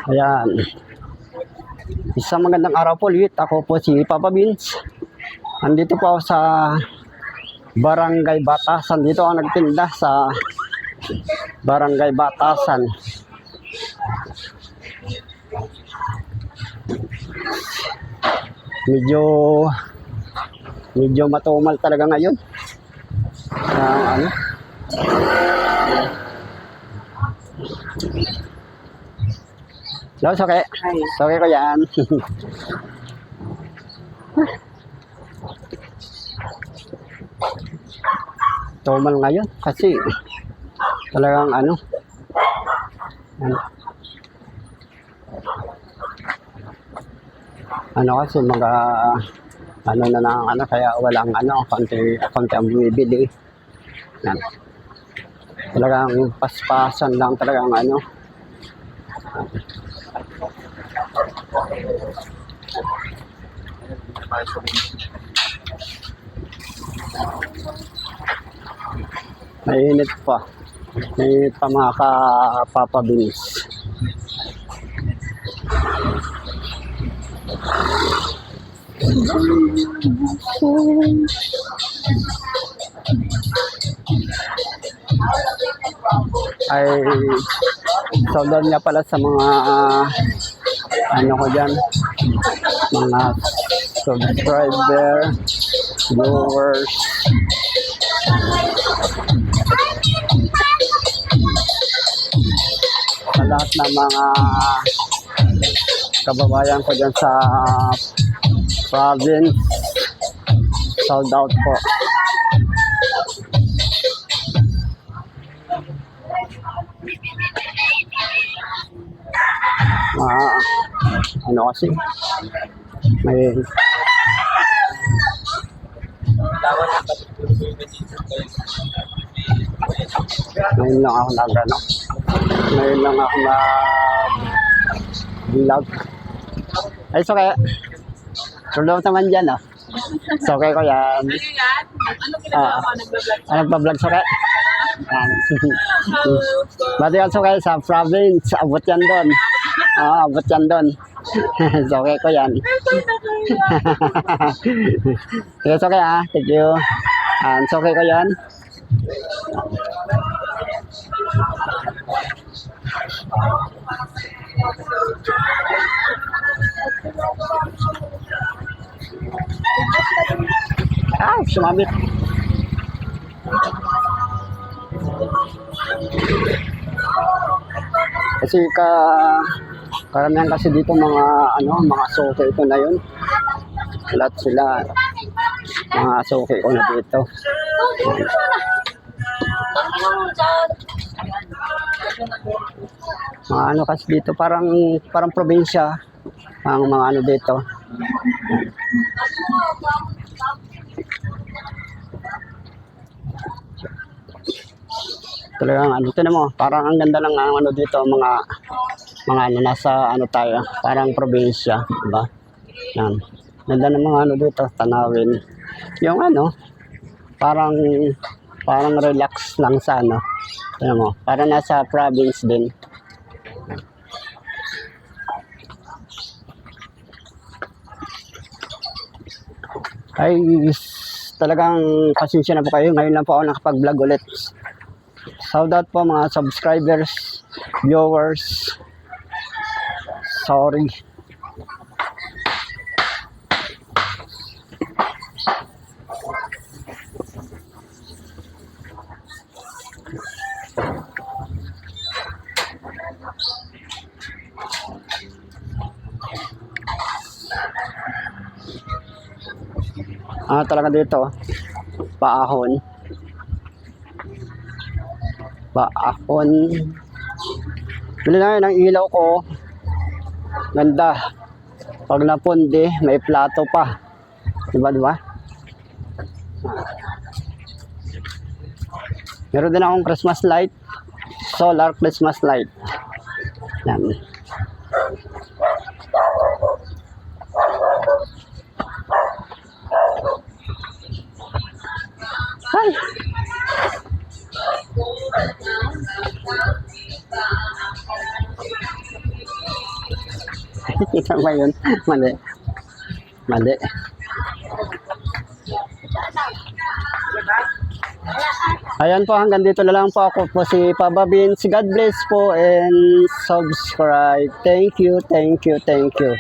Ayan. Isang magandang araw po ulit. Ako po si Papa Vince. Andito po ako sa Barangay Batasan. Dito ako nagtinda sa Barangay Batasan. Medyo matumal talaga ngayon. Ano? Hello, okay. Okay ko yan. Tumal ngayon kasi talagang ano kasi ano na lang kaya walang konti ang bumibili. Yan. Talagang paspasan lang talagang mainit pa mga kapapabilis. Ay saudade nga pala sa mga ko dyan, mga subscriber, viewers, sa lahat ng mga kababayan ko dyan sa province. Sold out po. Kasi may ngayon lang ako vlog. Ay, so kaya tulong naman dyan, so kaya ko yan. Nagpa-vlog so kaya bati ka so kaya sa province, abot yan doon. Abot yan doon. So okay ko yan. Yes, okay thank you. So okay ko yan. Sumabit. Kasi karamihan kasi dito mga soke ito na yun. Lahat sila mga soke ko na dito. Mga kasi dito parang probinsya ang mga dito. Talagang tingnan mo, parang ang ganda lang dito mga nasa tayo, parang probinsya, diba? Yan. Ganda ng mga dito, tanawin. Yung parang relax lang sa tingnan mo, parang nasa province din. Ay, talagang pasensya na po kayo. Ngayon lang po ako nakapag-vlog ulit. Shout out po mga subscribers, viewers. Sorry. Talaga dito paahon bili na yun ang ilaw ko, ganda pag napundi may plato pa, diba? Meron din akong Christmas light, solar Christmas light. Yan. Hi. Kita ba yun? Mali. Mali. Ayan po, hanggang dito na lang po ako po si Papa Vince. God bless po and subscribe. Thank you, thank you, thank you.